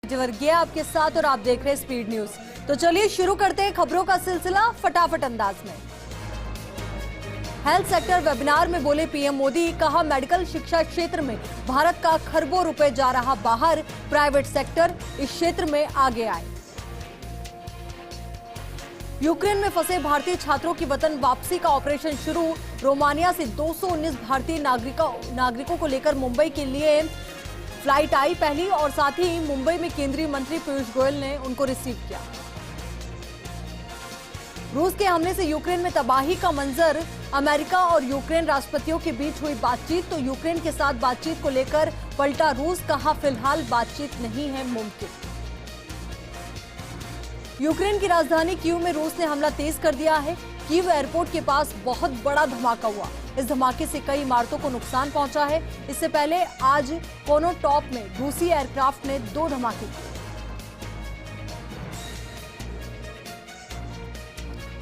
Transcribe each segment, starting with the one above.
वर्गीय आपके साथ और आप देख रहे हैं स्पीड न्यूज। तो चलिए शुरू करते हैं खबरों का सिलसिला फटाफट अंदाज में। हेल्थ सेक्टर वेबिनार में बोले पीएम मोदी, कहा मेडिकल शिक्षा क्षेत्र में भारत का खरबों रुपए जा रहा बाहर, प्राइवेट सेक्टर इस क्षेत्र में आगे आए। यूक्रेन में फंसे भारतीय छात्रों की वतन वापसी का ऑपरेशन शुरू। रोमानिया से 219 भारतीय नागरिकों को लेकर मुंबई के लिए फ्लाइट आई पहली, और साथ ही मुंबई में केंद्रीय मंत्री पीयूष गोयल ने उनको रिसीव किया। रूस के हमले से यूक्रेन में तबाही का मंजर। अमेरिका और यूक्रेन राष्ट्रपतियों के बीच हुई बातचीत, तो यूक्रेन के साथ बातचीत को लेकर पलटा रूस, कहा फिलहाल बातचीत नहीं है मुमकिन। यूक्रेन की राजधानी कीव में रूस ने हमला तेज कर दिया है। कीव एयरपोर्ट के पास बहुत बड़ा धमाका हुआ। इस धमाके से कई इमारतों को नुकसान पहुंचा है। इससे पहले आज कोनोटॉप में रूसी एयरक्राफ्ट ने 2 धमाके किए।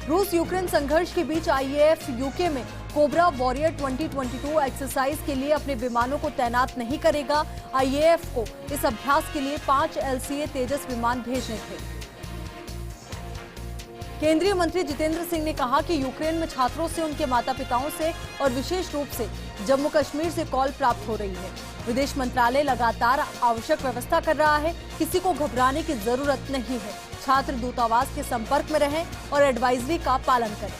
रूस यूक्रेन संघर्ष के बीच आईएएफ यूके में कोबरा वॉरियर 2022 एक्सरसाइज के लिए अपने विमानों को तैनात नहीं करेगा। आईएएफ को इस अभ्यास के लिए 5 LCA तेजस विमान भेजने थे। केंद्रीय मंत्री जितेंद्र सिंह ने कहा कि यूक्रेन में छात्रों से, उनके माता पिताओं से और विशेष रूप से जम्मू कश्मीर से कॉल प्राप्त हो रही है। विदेश मंत्रालय लगातार आवश्यक व्यवस्था कर रहा है, किसी को घबराने की जरूरत नहीं है। छात्र दूतावास के संपर्क में रहें और एडवाइजरी का पालन करें।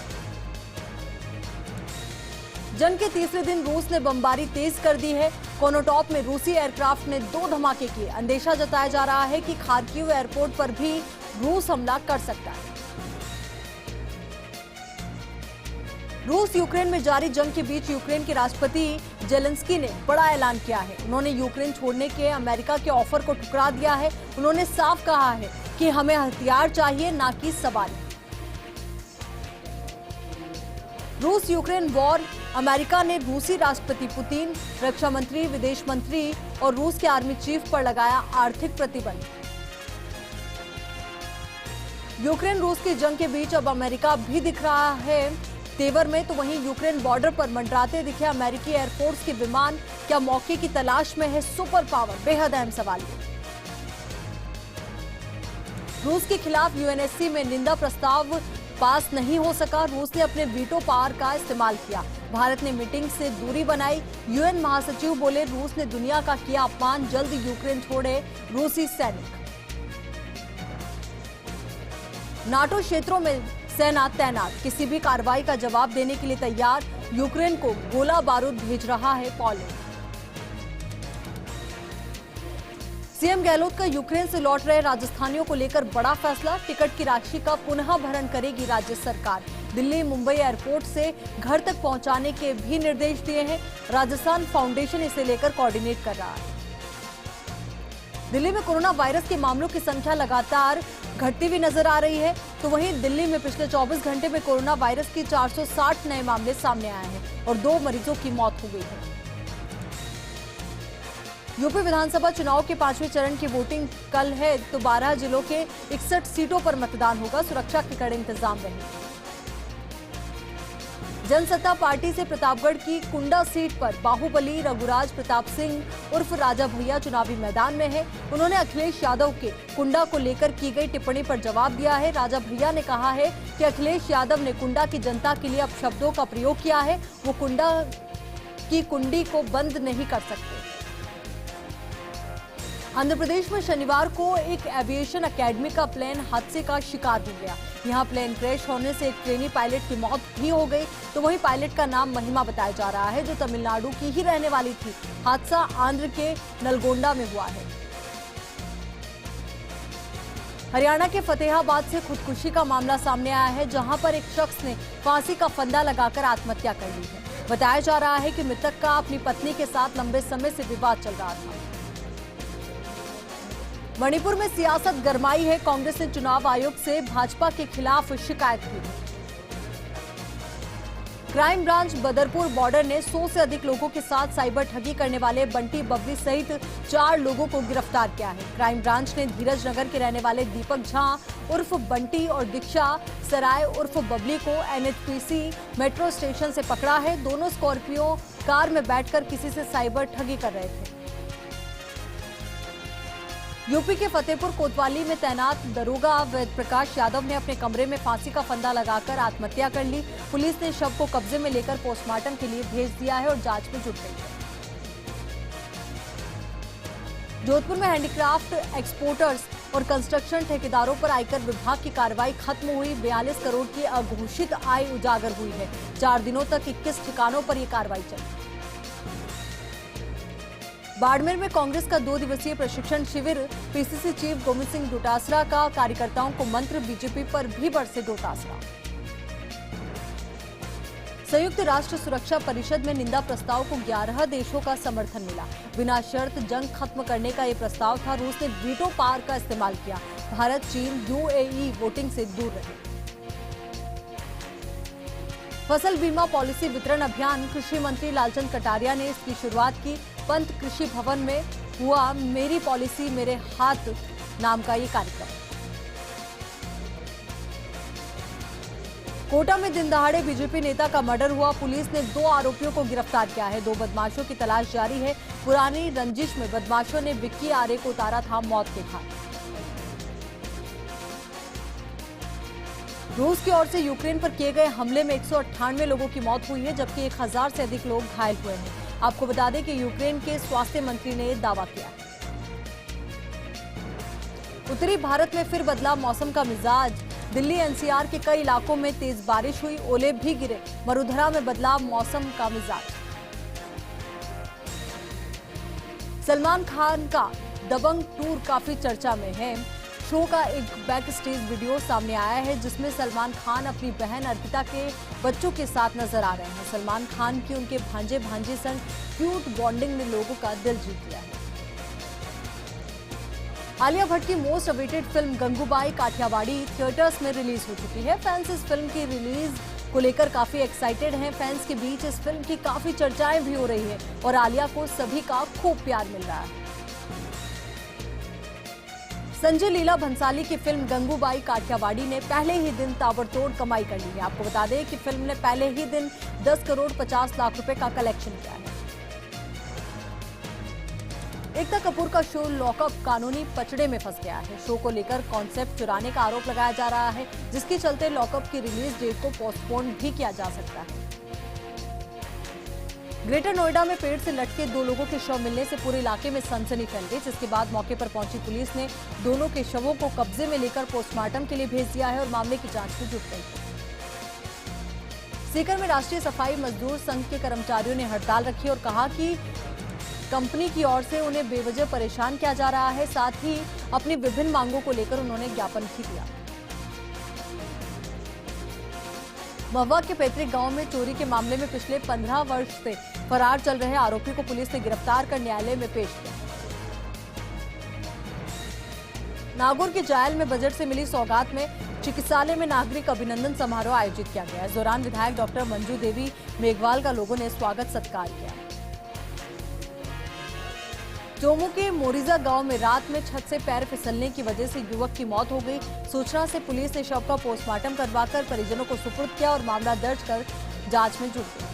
जंग के तीसरे दिन रूस ने बमबारी तेज कर दी है। कोनोटॉप में रूसी एयरक्राफ्ट ने 2 धमाके किए। अंदेशा जताया जा रहा है कि खार्किव एयरपोर्ट पर भी रूस हमला कर सकता है। रूस यूक्रेन में जारी जंग के बीच यूक्रेन के राष्ट्रपति जेलेंस्की ने बड़ा ऐलान किया है। उन्होंने यूक्रेन छोड़ने के अमेरिका के ऑफर को ठुकरा दिया है। उन्होंने साफ कहा है कि हमें हथियार चाहिए, ना कि सवारी। रूस यूक्रेन वॉर। अमेरिका ने रूसी राष्ट्रपति पुतिन, रक्षा मंत्री, विदेश मंत्री और रूस के आर्मी चीफ पर लगाया आर्थिक प्रतिबंध। यूक्रेन रूस की जंग के बीच अब अमेरिका भी दिख रहा है तेवर में, तो वहीं यूक्रेन बॉर्डर पर मंडराते दिखे अमेरिकी एयरफोर्स के विमान। क्या मौके की तलाश में है सुपर पावर? बेहद अहम सवाल है। रूस के खिलाफ यूएनएससी में निंदा प्रस्ताव पास नहीं हो सका। रूस ने अपने वीटो पावर का इस्तेमाल किया। भारत ने मीटिंग से दूरी बनाई। यूएन महासचिव बोले, रूस ने दुनिया का किया अपमान, जल्द यूक्रेन छोड़े रूसी सैनिक। नाटो क्षेत्रों में सेना तैनात, किसी भी कार्रवाई का जवाब देने के लिए तैयार। यूक्रेन को गोला बारूद भेज रहा है पोलैंड। सीएम गहलोत का यूक्रेन से लौट रहे राजस्थानियों को लेकर बड़ा फैसला। टिकट की राशि का पुनः भरण करेगी राज्य सरकार। दिल्ली मुंबई एयरपोर्ट से घर तक पहुंचाने के भी निर्देश दिए हैं। राजस्थान फाउंडेशन इसे लेकर कोऑर्डिनेट कर रहा है। दिल्ली में कोरोना वायरस के मामलों की संख्या लगातार घटती हुई नजर आ रही है, तो वहीं दिल्ली में पिछले 24 घंटे में कोरोना वायरस के 460 नए मामले सामने आए हैं और 2 मरीजों की मौत हो गई है। यूपी विधानसभा चुनाव के 5वें चरण की वोटिंग कल है, तो 12 जिलों के 61 सीटों पर मतदान होगा। सुरक्षा के कड़े इंतजाम रहेंगे। जनसत्ता पार्टी से प्रतापगढ़ की कुंडा सीट पर बाहुबली रघुराज प्रताप सिंह उर्फ राजा भैया चुनावी मैदान में है। उन्होंने अखिलेश यादव के कुंडा को लेकर की गई टिप्पणी पर जवाब दिया है। राजा भैया ने कहा है कि अखिलेश यादव ने कुंडा की जनता के लिए अपशब्दों का प्रयोग किया है। वो कुंडा की कुंडी को बंद नहीं कर सकते। आंध्र प्रदेश में शनिवार को एक एविएशन एकेडमी का प्लेन हादसे का शिकार हो गया। यहां प्लेन क्रैश होने से एक ट्रेनी पायलट की मौत भी हो गई, तो वहीं पायलट का नाम महिमा बताया जा रहा है, जो तमिलनाडु की ही रहने वाली थी। हादसा आंध्र के नलगोंडा में हुआ है। हरियाणा के फतेहाबाद से खुदकुशी का मामला सामने आया है, जहां पर एक शख्स ने फांसी का फंदा लगाकर आत्महत्या कर ली है। बताया जा रहा है कि मृतक का अपनी पत्नी के साथ लंबे समय से विवाद चल रहा था। मणिपुर में सियासत गरमाई है। कांग्रेस ने चुनाव आयोग से भाजपा के खिलाफ शिकायत की। क्राइम ब्रांच बदरपुर बॉर्डर ने 100 से अधिक लोगों के साथ साइबर ठगी करने वाले बंटी बबली सहित 4 लोगों को गिरफ्तार किया है। क्राइम ब्रांच ने धीरज नगर के रहने वाले दीपक झा उर्फ बंटी और दीक्षा सराय उर्फ बबली को NHPC मेट्रो स्टेशन से पकड़ा है। दोनों स्कॉर्पियो कार में बैठकर किसी से साइबर ठगी कर रहे थे। यूपी के फतेहपुर कोतवाली में तैनात दरोगा वेद प्रकाश यादव ने अपने कमरे में फांसी का फंदा लगाकर आत्महत्या कर ली। पुलिस ने शव को कब्जे में लेकर पोस्टमार्टम के लिए भेज दिया है और जांच में जुट गई है। जोधपुर में हैंडीक्राफ्ट एक्सपोर्टर्स और कंस्ट्रक्शन ठेकेदारों पर आयकर विभाग की कार्रवाई खत्म हुई। 42 करोड़ की अघोषित आय उजागर हुई है। 4 दिनों तक 21 ठिकानों पर यह कार्रवाई चली। बाड़मेर में कांग्रेस का 2 दिवसीय प्रशिक्षण शिविर। पीसीसी चीफ गोविंद सिंह डोटासरा का कार्यकर्ताओं को मंत्र, बीजेपी पर भी बरसे डोटासरा। संयुक्त राष्ट्र सुरक्षा परिषद में निंदा प्रस्ताव को 11 देशों का समर्थन मिला। बिना शर्त जंग खत्म करने का यह प्रस्ताव था। रूस ने वीटो पावर का इस्तेमाल किया। भारत, चीन, यूएई वोटिंग से दूर रहे। फसल बीमा पॉलिसी वितरण अभियान। कृषि मंत्री लालचंद कटारिया ने इसकी शुरुआत की। पंत कृषि भवन में हुआ मेरी पॉलिसी मेरे हाथ नाम का ये कार्यक्रम। कोटा में दिन दहाड़े बीजेपी नेता का मर्डर हुआ। पुलिस ने 2 आरोपियों को गिरफ्तार किया है। 2 बदमाशों की तलाश जारी है। पुरानी रंजिश में बदमाशों ने विक्की आर्य को उतारा था मौत के घाट। रूस की ओर से यूक्रेन पर किए गए हमले में 198 लोगों की मौत हुई है, जबकि 1000 से अधिक लोग घायल हुए हैं। आपको बता दें कि यूक्रेन के स्वास्थ्य मंत्री ने दावा किया। उत्तरी भारत में फिर बदला मौसम का मिजाज। दिल्ली एनसीआर के कई इलाकों में तेज बारिश हुई। ओले भी गिरे। मरुधरा में बदला मौसम का मिजाज। सलमान खान का दबंग टूर काफी चर्चा में है। शो का एक बैक स्टेज वीडियो सामने आया है, जिसमें सलमान खान अपनी बहन अर्पिता के बच्चों के साथ नजर आ रहे हैं। सलमान खान की उनके भांजे संग क्यूट बॉन्डिंग ने लोगों का दिल जीत लिया है। आलिया भट्ट की most awaited film Gangubai Kathiawadi theatres में रिलीज हो चुकी है। फैंस इस फिल्म की रिलीज को लेकर काफी एक्साइटेड हैं। फैंस के बीच इस फिल्म की काफी चर्चाएं भी हो रही है और आलिया को सभी का खूब प्यार मिल रहा है। संजय लीला भंसाली की फिल्म गंगूबाई काठियावाड़ी ने पहले ही दिन ताबड़तोड़ कमाई कर ली है। आपको बता दें कि फिल्म ने पहले ही दिन 10 करोड़ 50 लाख रुपए का कलेक्शन किया है। एकता कपूर का शो लॉकअप कानूनी पचड़े में फंस गया है। शो को लेकर कॉन्सेप्ट चुराने का आरोप लगाया जा रहा है, जिसके चलते लॉकअप की रिलीज डेट को पोस्टपोन भी किया जा सकता है। ग्रेटर नोएडा में पेड़ से लटके 2 लोगों के शव मिलने से पूरे इलाके में सनसनी फैल गई, जिसके बाद मौके पर पहुंची पुलिस ने दोनों के शवों को कब्जे में लेकर पोस्टमार्टम के लिए भेज दिया है और मामले की जांच में जुट गई है। सीकर में राष्ट्रीय सफाई मजदूर संघ के कर्मचारियों ने हड़ताल रखी और कहा कि कंपनी की ओर से उन्हें बेवजह परेशान किया जा रहा है। साथ ही अपनी विभिन्न मांगों को लेकर उन्होंने ज्ञापन भी दिया। महुआ के पैतृक गांव में चोरी के मामले में पिछले 15 वर्ष से फरार चल रहे आरोपी को पुलिस ने गिरफ्तार कर न्यायालय में पेश किया। नागौर के जायल में बजट से मिली सौगात में चिकित्सालय में नागरिक अभिनंदन समारोह आयोजित किया गया। इस दौरान विधायक डॉक्टर मंजू देवी मेघवाल का लोगों ने स्वागत सत्कार किया। चोमू के मोरिजा गांव में रात में छत से पैर फिसलने की वजह से युवक की मौत हो गई। सूचना से पुलिस ने शव का पोस्टमार्टम करवाकर परिजनों को सुपुर्द किया और मामला दर्ज कर जांच में जुट गई।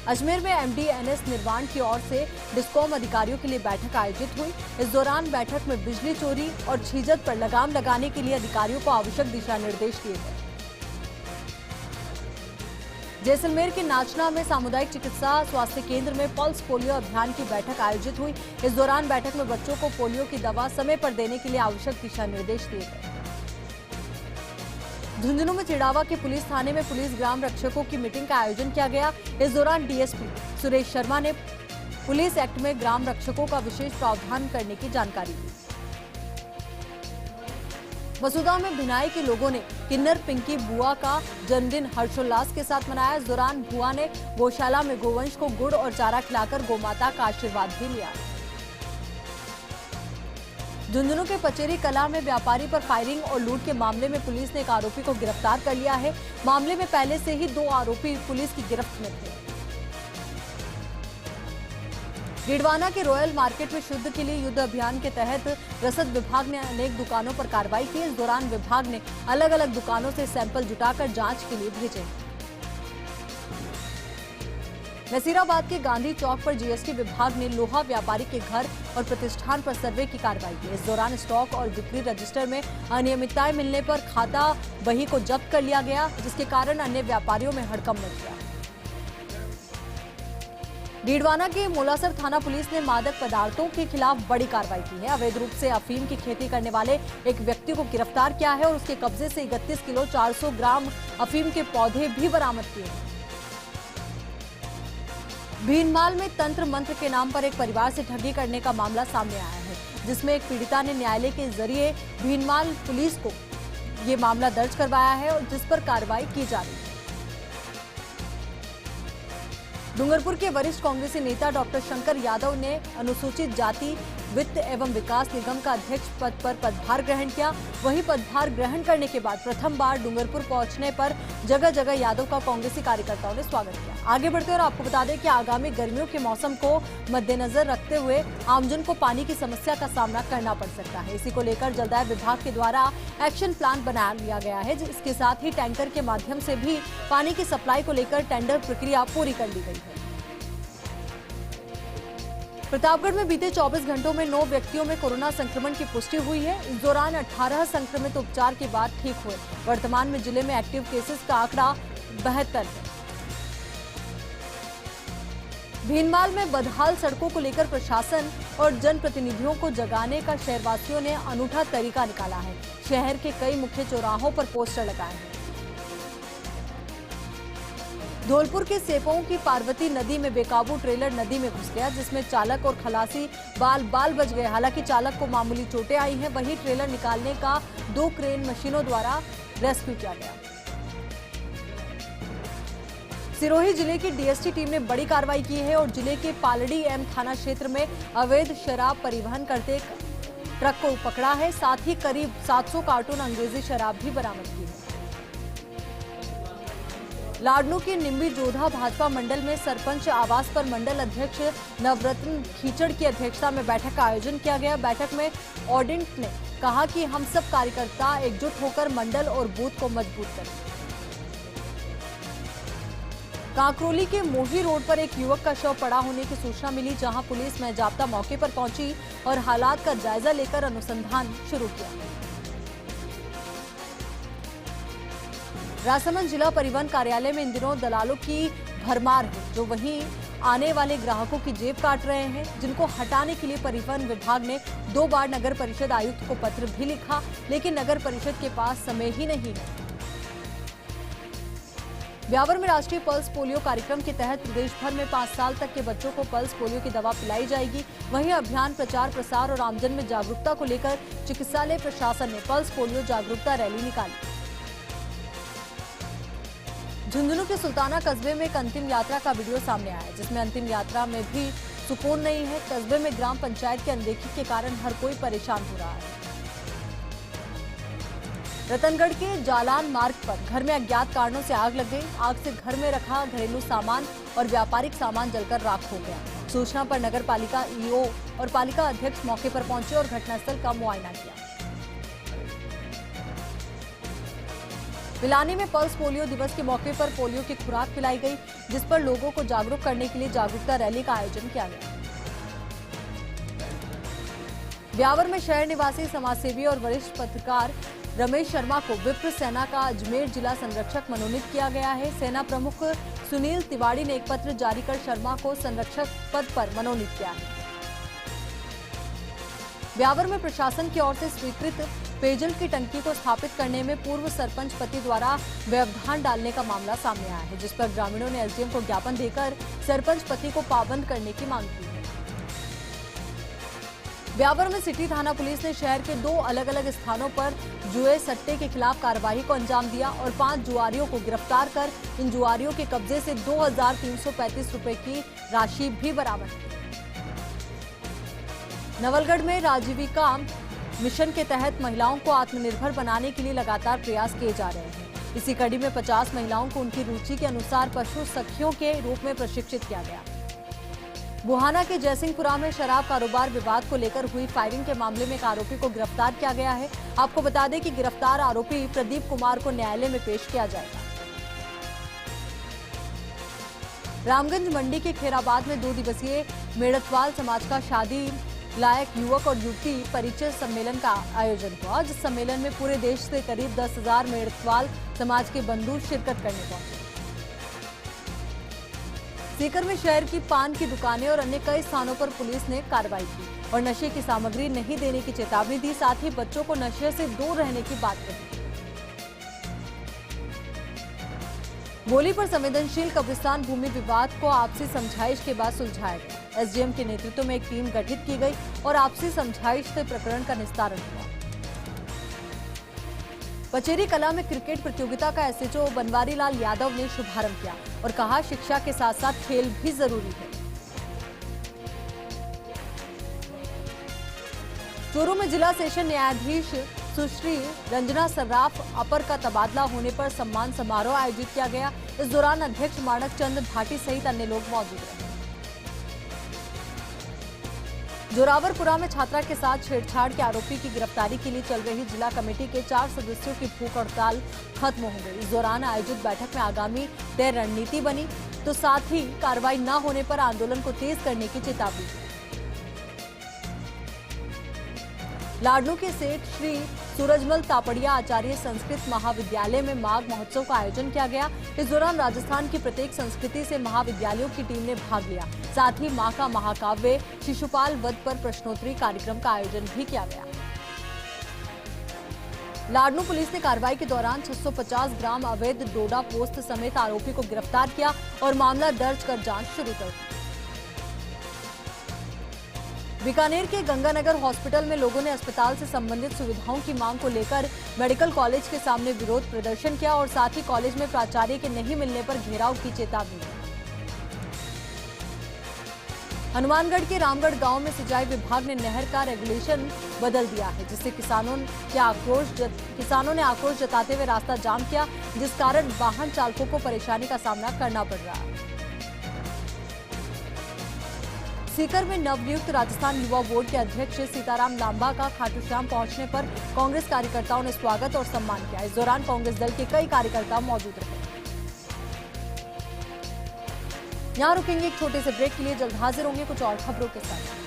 अजमेर में एमडीएनएस निर्माण की ओर से डिस्कॉम अधिकारियों के लिए बैठक आयोजित हुई। इस दौरान बैठक में बिजली चोरी और छीजत पर लगाम लगाने के लिए अधिकारियों को आवश्यक दिशा निर्देश दिए गए। जैसलमेर के नाचना में सामुदायिक चिकित्सा स्वास्थ्य केंद्र में पल्स पोलियो अभियान की बैठक आयोजित हुई। इस दौरान बैठक में बच्चों को पोलियो की दवा समय पर देने के लिए आवश्यक दिशा निर्देश दिए गए। झुंझुनू में चिड़ावा के पुलिस थाने में पुलिस ग्राम रक्षकों की मीटिंग का आयोजन किया गया। इस दौरान डीएसपी सुरेश शर्मा ने पुलिस एक्ट में ग्राम रक्षकों का विशेष प्रावधान करने की जानकारी दी। मसूदा में भिनाई के लोगों ने किन्नर पिंकी बुआ का जन्मदिन हर्षोल्लास के साथ मनाया। इस दौरान बुआ ने गौशाला में गोवंश को गुड़ और चारा खिलाकर गोमाता का आशीर्वाद भी लिया। झुंझुनू के पचेरी कला में व्यापारी पर फायरिंग और लूट के मामले में पुलिस ने एक आरोपी को गिरफ्तार कर लिया है। मामले में पहले से ही 2 आरोपी पुलिस की गिरफ्त में थे। गिडवाना के रॉयल मार्केट में शुद्ध के लिए युद्ध अभियान के तहत रसद विभाग ने अनेक दुकानों पर कार्रवाई की। इस दौरान विभाग ने अलग अलग दुकानों से सैंपल जुटाकर जांच के लिए भेजे। नसीराबाद के गांधी चौक पर जीएसटी विभाग ने लोहा व्यापारी के घर और प्रतिष्ठान पर सर्वे की कार्रवाई की। इस दौरान स्टॉक और बिक्री रजिस्टर में अनियमितताएं मिलने पर खाता बही को जब्त कर लिया गया, जिसके कारण अन्य व्यापारियों में हड़कंप मच गया। डीडवाना के मोलासर थाना पुलिस ने मादक पदार्थों के खिलाफ बड़ी कार्रवाई की है। अवैध रूप से अफीम की खेती करने वाले एक व्यक्ति को गिरफ्तार किया है और उसके कब्जे से 31 किलो 400 ग्राम अफीम के पौधे भी बरामद किए हैं। भीनमाल में तंत्र मंत्र के नाम पर एक परिवार से ठगी करने का मामला सामने आया है, जिसमें एक पीड़िता ने न्यायालय के जरिए भीनमाल पुलिस को ये मामला दर्ज करवाया है और जिस पर कार्रवाई की जा रही है। डूंगरपुर के वरिष्ठ कांग्रेसी नेता डॉक्टर शंकर यादव ने अनुसूचित जाति वित्त एवं विकास निगम का अध्यक्ष पद पर पदभार ग्रहण किया। वहीं पदभार ग्रहण करने के बाद प्रथम बार डूंगरपुर पहुंचने पर जगह जगह यादव का कांग्रेसी कार्यकर्ताओं ने स्वागत किया। आगे बढ़ते और आपको बता दें कि आगामी गर्मियों के मौसम को मद्देनजर रखते हुए आमजन को पानी की समस्या का सामना करना पड़ सकता है। इसी को लेकर जलदाय विभाग के द्वारा एक्शन प्लान बना लिया गया है। इसके साथ ही टैंकर के माध्यम से भी पानी की सप्लाई को लेकर टेंडर प्रक्रिया पूरी कर ली गई है। प्रतापगढ़ में बीते 24 घंटों में 9 व्यक्तियों में कोरोना संक्रमण की पुष्टि हुई है। इस दौरान 18 संक्रमित उपचार के बाद ठीक हुए। वर्तमान में जिले में एक्टिव केसेस का आंकड़ा 72 है। भीनमाल में बदहाल सड़कों को लेकर प्रशासन और जनप्रतिनिधियों को जगाने का शहरवासियों ने अनूठा तरीका निकाला है। शहर के कई मुख्य चौराहों पर पोस्टर लगाए हैं। धौलपुर के सेपऊ की पार्वती नदी में बेकाबू ट्रेलर नदी में घुस गया, जिसमें चालक और खलासी बाल बच गए। हालांकि चालक को मामूली चोटें आई हैं। वहीं ट्रेलर निकालने का 2 क्रेन मशीनों द्वारा रेस्क्यू किया गया। सिरोही जिले की डीएसटी टीम ने बड़ी कार्रवाई की है और जिले के पालड़ी एम थाना क्षेत्र में अवैध शराब परिवहन करते ट्रक को पकड़ा है। साथ ही करीब 700 कार्टून अंग्रेजी शराब भी बरामद की है। लाडनू के निम्बी जोधा भाजपा मंडल में सरपंच आवास पर मंडल अध्यक्ष नवरत्न खीचड़ की अध्यक्षता में बैठक का आयोजन किया गया। बैठक में ऑडिट ने कहा कि हम सब कार्यकर्ता एकजुट होकर मंडल और बूथ को मजबूत करें। कांकरोली के मोही रोड पर एक युवक का शव पड़ा होने की सूचना मिली, जहां पुलिस में जाब्ता मौके पर पहुंची और हालात का जायजा लेकर अनुसंधान शुरू किया। राजसमंद जिला परिवहन कार्यालय में इन दिनों दलालों की भरमार है, जो वहीं आने वाले ग्राहकों की जेब काट रहे हैं, जिनको हटाने के लिए परिवहन विभाग ने 2 बार नगर परिषद आयुक्त को पत्र भी लिखा, लेकिन नगर परिषद के पास समय ही नहीं है। ब्यावर में राष्ट्रीय पल्स पोलियो कार्यक्रम के तहत प्रदेश भर में 5 साल तक के बच्चों को पल्स पोलियो की दवा पिलाई जाएगी। वहीं अभियान प्रचार प्रसार और आमजन में जागरूकता को लेकर चिकित्सालय प्रशासन ने पल्स पोलियो जागरूकता रैली निकाली। झुंझुनू के सुल्ताना कस्बे में एक अंतिम यात्रा का वीडियो सामने आया, जिसमें अंतिम यात्रा में भी सुकून नहीं है। कस्बे में ग्राम पंचायत की अनदेखी के कारण हर कोई परेशान हो रहा है। रतनगढ़ के जालान मार्ग पर घर में अज्ञात कारणों से आग लग गई। आग से घर में रखा घरेलू सामान और व्यापारिक सामान जलकर राख हो गया। सूचना पर नगर पालिका ईओ और पालिका अध्यक्ष मौके पर पहुंचे और घटनास्थल का मुआयना किया। पिलानी में पल्स पोलियो दिवस के मौके पर पोलियो की खुराक पिलाई गई, जिस पर लोगों को जागरूक करने के लिए जागरूकता रैली का आयोजन किया गया। ब्यावर में शहर निवासी समाजसेवी और वरिष्ठ पत्रकार रमेश शर्मा को विप्र सेना का अजमेर जिला संरक्षक मनोनीत किया गया है। सेना प्रमुख सुनील तिवाड़ी ने एक पत्र जारी कर शर्मा को संरक्षक पद पर मनोनीत किया है। ब्यावर में प्रशासन की ओर से स्वीकृत पेयजल की टंकी को स्थापित करने में पूर्व सरपंच पति द्वारा व्यवधान डालने का मामला सामने आया है, जिस पर ग्रामीणों ने एसडीएम को ज्ञापन देकर सरपंच पति को पाबंद करने की मांग की है। ब्यावर में सिटी थाना पुलिस ने शहर के 2 अलग अलग स्थानों पर जुए सट्टे के खिलाफ कार्रवाई को अंजाम दिया और 5 जुआरियों को गिरफ्तार कर इन जुआरियों के कब्जे से 2335 रुपए की राशि भी बरामद की। नवलगढ़ में राजीविका मिशन के तहत महिलाओं को आत्मनिर्भर बनाने के लिए लगातार प्रयास किए जा रहे हैं। इसी कड़ी में 50 महिलाओं को उनकी रुचि के अनुसार पशु सखियों के रूप में प्रशिक्षित किया गया। बुहाना के जयसिंहपुरा में शराब कारोबार विवाद को लेकर हुई फायरिंग के मामले में एक आरोपी को गिरफ्तार किया गया है। आपको बता दें कि गिरफ्तार आरोपी प्रदीप कुमार को न्यायालय में पेश किया जाएगा। रामगंज मंडी के खेराबाद में 2 दिवसीय मेड़तवाल समाज का शादी लायक युवक और युवती परिचय सम्मेलन का आयोजन हुआ, जिस सम्मेलन में पूरे देश से करीब 10,000 मेड़तवाल समाज के बंधु शिरकत करने पहुंचे। सीकर में शहर की पान की दुकानें और अन्य कई स्थानों पर पुलिस ने कार्रवाई की और नशे की सामग्री नहीं देने की चेतावनी दी, साथ ही बच्चों को नशे से दूर रहने की बात कही। गोली पर संवेदनशील कब्रिस्तान भूमि विवाद को आपसी समझाइश के बाद सुलझाया गया। एसडीएम के नेतृत्व में एक टीम गठित की गई और आपसी समझाइश से प्रकरण का निस्तारण हुआ। पचेरी कला में क्रिकेट प्रतियोगिता का एसएचओ बनवारी लाल यादव ने शुभारंभ किया और कहा, शिक्षा के साथ साथ खेल भी जरूरी है। चूरू में जिला सेशन न्यायाधीश सुश्री रंजना सर्राफ अपर का तबादला होने पर सम्मान समारोह आयोजित किया गया। इस दौरान अध्यक्ष माणक चंद भाटी सहित अन्य लोग मौजूद रहे। जोरावरपुरा में छात्रा के साथ छेड़छाड़ के आरोपी की गिरफ्तारी के लिए चल रही जिला कमेटी के 4 सदस्यों की भूख हड़ताल खत्म हो गई। इस दौरान आयोजित बैठक में आगामी तय रणनीति बनी, तो साथ ही कार्रवाई न होने पर आंदोलन को तेज करने की चेतावनी दी। लाडनू के सेठ श्री सूरजमल तापड़िया आचार्य संस्कृत महाविद्यालय में माघ महोत्सव का आयोजन किया गया। इस दौरान राजस्थान की प्रत्येक संस्कृति से महाविद्यालयों की टीम ने भाग लिया। साथ ही मां का महाकाव्य शिशुपाल वध पर प्रश्नोत्तरी कार्यक्रम का आयोजन भी किया गया। लाडनू पुलिस ने कार्रवाई के दौरान 650 ग्राम अवैध डोडा पोस्त समेत आरोपी को गिरफ्तार किया और मामला दर्ज कर जांच शुरू कर दी। बीकानेर के गंगानगर हॉस्पिटल में लोगों ने अस्पताल से संबंधित सुविधाओं की मांग को लेकर मेडिकल कॉलेज के सामने विरोध प्रदर्शन किया और साथ ही कॉलेज में प्राचार्य के नहीं मिलने पर घेराव की चेतावनी दी। हनुमानगढ़ के रामगढ़ गांव में सिंचाई विभाग ने नहर का रेगुलेशन बदल दिया है, जिससे किसानों ने आक्रोश जताते हुए रास्ता जाम किया, जिस कारण वाहन चालकों को परेशानी का सामना करना पड़ रहा है। सीकर में नवनियुक्त राजस्थान युवा बोर्ड के अध्यक्ष सीताराम लांबा का खाटू श्याम पहुंचने पर कांग्रेस कार्यकर्ताओं ने स्वागत और सम्मान किया। इस दौरान कांग्रेस दल के कई कार्यकर्ता मौजूद रहे। यहां रुकेंगे एक छोटे से ब्रेक के लिए, जल्द हाजिर होंगे कुछ और खबरों के साथ।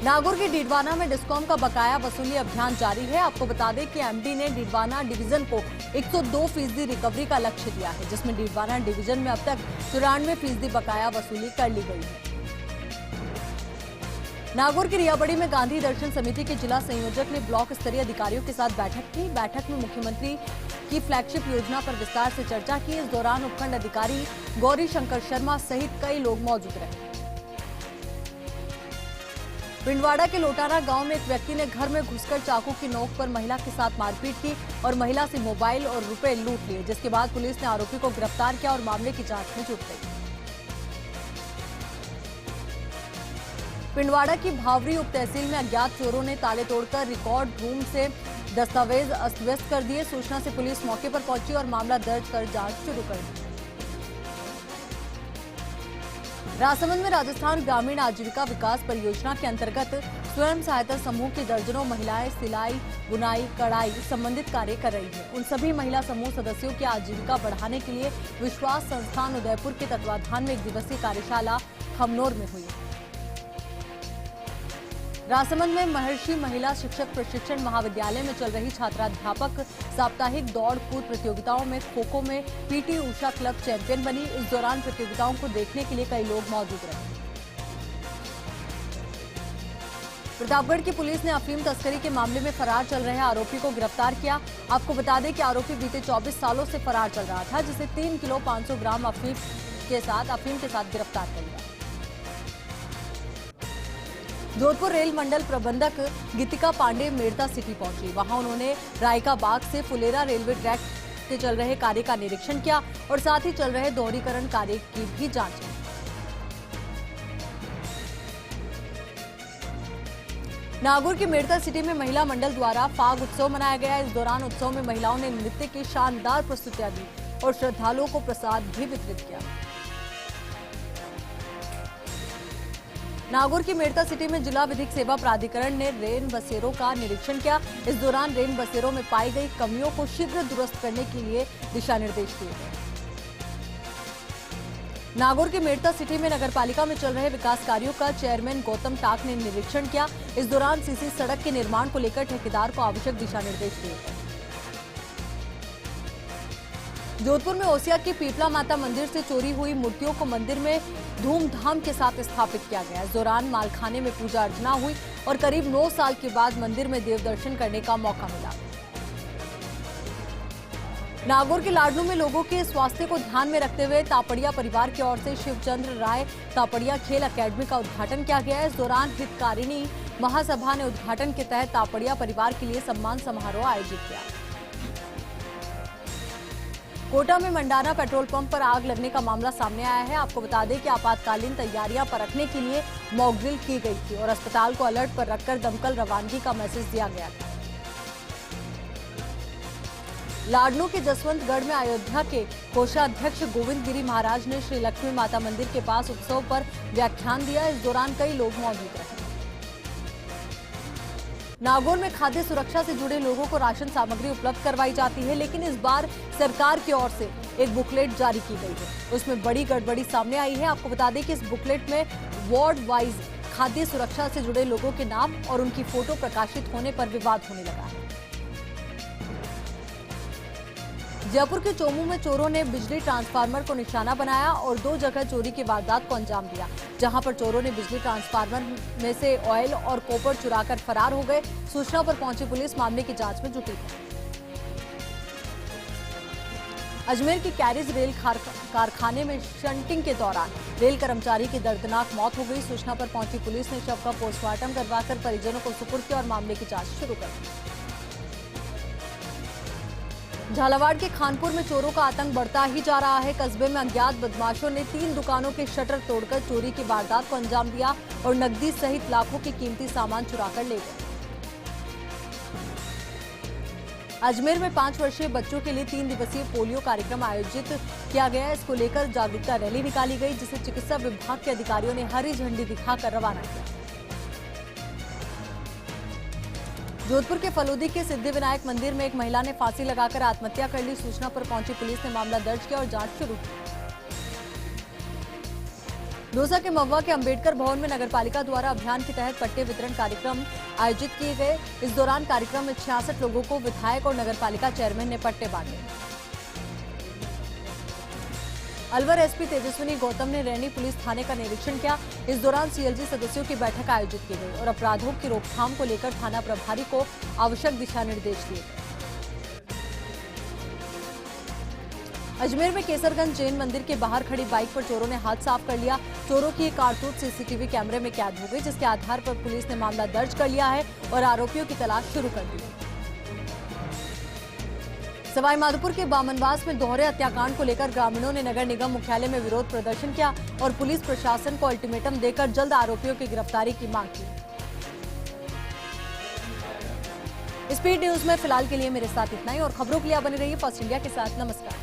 नागौर के डीडवाना में डिस्कॉम का बकाया वसूली अभियान जारी है। आपको बता दें कि एमडी ने डीडवाना डिवीजन को 102% रिकवरी का लक्ष्य दिया है, जिसमें डीडवाना डिवीजन में अब तक 94% बकाया वसूली कर ली गई है। नागौर की रियाबड़ी में गांधी दर्शन समिति के जिला संयोजक ने ब्लॉक स्तरीय अधिकारियों के साथ बैठक की। बैठक में मुख्यमंत्री की फ्लैगशिप योजना पर विस्तार से चर्चा की। इस दौरान उपखंड अधिकारी गौरी शंकर शर्मा सहित कई लोग मौजूद रहे। पिंडवाड़ा के लोटाना गांव में एक व्यक्ति ने घर में घुसकर चाकू की नोक पर महिला के साथ मारपीट की और महिला से मोबाइल और रुपए लूट लिए, जिसके बाद पुलिस ने आरोपी को गिरफ्तार किया और मामले की जांच में जुट गई। पिंडवाड़ा की भावरी उप तहसील में अज्ञात चोरों ने ताले तोड़कर रिकॉर्ड रूम से दस्तावेज अस्त व्यस्त कर दिए। सूचना से पुलिस मौके पर पहुंची और मामला दर्ज कर जांच शुरू कर दी। राजसमंद में राजस्थान ग्रामीण आजीविका विकास परियोजना के अंतर्गत स्वयं सहायता समूह की दर्जनों महिलाएं सिलाई, बुनाई, कढ़ाई संबंधित कार्य कर रही हैं। उन सभी महिला समूह सदस्यों की आजीविका बढ़ाने के लिए विश्वास संस्थान उदयपुर के तत्वाधान में 1 दिवसीय कार्यशाला खमनोर में हुई। राजसमंद में महर्षि महिला शिक्षक प्रशिक्षण महाविद्यालय में चल रही छात्राध्यापक साप्ताहिक दौड़ कूद प्रतियोगिताओं में खो-खो में पीटी उषा क्लब चैंपियन बनी। इस दौरान प्रतियोगिताओं को देखने के लिए कई लोग मौजूद रहे। प्रतापगढ़ की पुलिस ने अफीम तस्करी के मामले में फरार चल रहे आरोपी को गिरफ्तार किया। आपको बता दें कि आरोपी बीते 24 सालों से फरार चल रहा था, जिसे 3 किलो 500 ग्राम अफीम के साथ गिरफ्तार कर लिया। जोधपुर रेल मंडल प्रबंधक गीतिका पांडे मेड़ता सिटी पहुंची। वहां उन्होंने रायका बाग से फुलेरा रेलवे ट्रैक के चल रहे कार्य का निरीक्षण किया और साथ ही चल रहे दोहरीकरण कार्य की भी जांच की। नागौर की मेड़ता सिटी में महिला मंडल द्वारा फाग उत्सव मनाया गया। इस दौरान उत्सव में महिलाओं ने नृत्य की शानदार प्रस्तुतियां दी और श्रद्धालुओं को प्रसाद भी वितरित किया। नागौर की मेड़ता सिटी में जिला विधिक सेवा प्राधिकरण ने रेन बसेरों का निरीक्षण किया। इस दौरान रेन बसेरों में पाई गई कमियों को शीघ्र दुरुस्त करने के लिए दिशा निर्देश दिए गए। नागौर के मेड़ता सिटी में नगरपालिका में चल रहे विकास कार्यों का चेयरमैन गौतम टाक ने निरीक्षण किया। इस दौरान सीसी सड़क के निर्माण को लेकर ठेकेदार को आवश्यक दिशा निर्देश दिए। जोधपुर में ओसिया के पीपला माता मंदिर से चोरी हुई मूर्तियों को मंदिर में धूमधाम के साथ स्थापित किया गया। इस दौरान मालखाने में पूजा अर्चना हुई और करीब 9 साल के बाद मंदिर में देव दर्शन करने का मौका मिला। नागौर के लाडनू में लोगों के स्वास्थ्य को ध्यान में रखते हुए तापड़िया परिवार की ओर से शिवचंद्र राय तापड़िया खेल अकेडमी का उद्घाटन किया गया। इस दौरान हितकारिणी महासभा ने उद्घाटन के तहत तापड़िया परिवार के लिए सम्मान समारोह आयोजित किया। कोटा में मंडाना पेट्रोल पंप पर आग लगने का मामला सामने आया है। आपको बता दें कि आपातकालीन तैयारियां परखने के लिए मॉक ड्रिल की गई थी और अस्पताल को अलर्ट पर रखकर दमकल रवानगी का मैसेज दिया गया था। लाडनू के जसवंतगढ़ में अयोध्या के कोषाध्यक्ष गोविंद गिरी महाराज ने श्री लक्ष्मी माता मंदिर के पास उत्सव पर व्याख्यान दिया। इस दौरान कई लोग मौजूद रहे। नागौर में खाद्य सुरक्षा से जुड़े लोगों को राशन सामग्री उपलब्ध करवाई जाती है, लेकिन इस बार सरकार की ओर से एक बुकलेट जारी की गई है। उसमें बड़ी गड़बड़ी सामने आई है। आपको बता दें कि इस बुकलेट में वार्ड वाइज खाद्य सुरक्षा से जुड़े लोगों के नाम और उनकी फोटो प्रकाशित होने पर विवाद होने लगा है। जयपुर के चोमू में चोरों ने बिजली ट्रांसफार्मर को निशाना बनाया और 2 जगह चोरी की वारदात को अंजाम दिया, जहां पर चोरों ने बिजली ट्रांसफार्मर में से ऑयल और कॉपर चुराकर फरार हो गए। सूचना पर पहुंची पुलिस मामले की जांच में जुटी है। अजमेर की कैरिज रेल कारखाने में शंटिंग के दौरान रेल कर्मचारी की दर्दनाक मौत हो गई। सूचना पर पहुंची पुलिस ने शव का पोस्टमार्टम करवाकर परिजनों को सुपुर्द किया और मामले की जांच शुरू कर दी। झालावाड़ के खानपुर में चोरों का आतंक बढ़ता ही जा रहा है। कस्बे में अज्ञात बदमाशों ने 3 दुकानों के शटर तोड़कर चोरी की वारदात को अंजाम दिया और नकदी सहित लाखों के कीमती सामान चुराकर ले गए। अजमेर में 5 वर्षीय बच्चों के लिए 3 दिवसीय पोलियो कार्यक्रम आयोजित किया गया। इसको लेकर जागरूकता रैली निकाली गई, जिसे चिकित्सा विभाग के अधिकारियों ने हरी झंडी दिखाकर रवाना किया। जोधपुर के फलोदी के सिद्धिविनायक मंदिर में एक महिला ने फांसी लगाकर आत्महत्या कर ली। सूचना पर पहुंची पुलिस ने मामला दर्ज किया और जांच शुरू की। दौसा के महुआ के अंबेडकर भवन में नगरपालिका द्वारा अभियान के तहत पट्टे वितरण कार्यक्रम आयोजित किए गए। इस दौरान कार्यक्रम में 66 लोगों को विधायक और नगरपालिका चेयरमैन ने पट्टे बांटे। अलवर एसपी तेजस्विनी गौतम ने रैनी पुलिस थाने का निरीक्षण किया। इस दौरान सीएलजी सदस्यों की बैठक आयोजित की गई और अपराधों की रोकथाम को लेकर थाना प्रभारी को आवश्यक दिशा निर्देश दिए गए। अजमेर में केसरगंज जैन मंदिर के बाहर खड़ी बाइक पर चोरों ने हाथ साफ कर लिया। चोरों की एक कारतूस सीसीटीवी कैमरे में कैद हो गई, जिसके आधार पर पुलिस ने मामला दर्ज कर लिया है और आरोपियों की तलाश शुरू कर दी है। सवाई माधोपुर के बामनवास में दोहरे हत्याकांड को लेकर ग्रामीणों ने नगर निगम मुख्यालय में विरोध प्रदर्शन किया और पुलिस प्रशासन को अल्टीमेटम देकर जल्द आरोपियों की गिरफ्तारी की मांग की। स्पीड न्यूज में फिलहाल के लिए मेरे साथ इतना ही और खबरों के लिए बने रहिए फर्स्ट इंडिया के साथ। नमस्कार।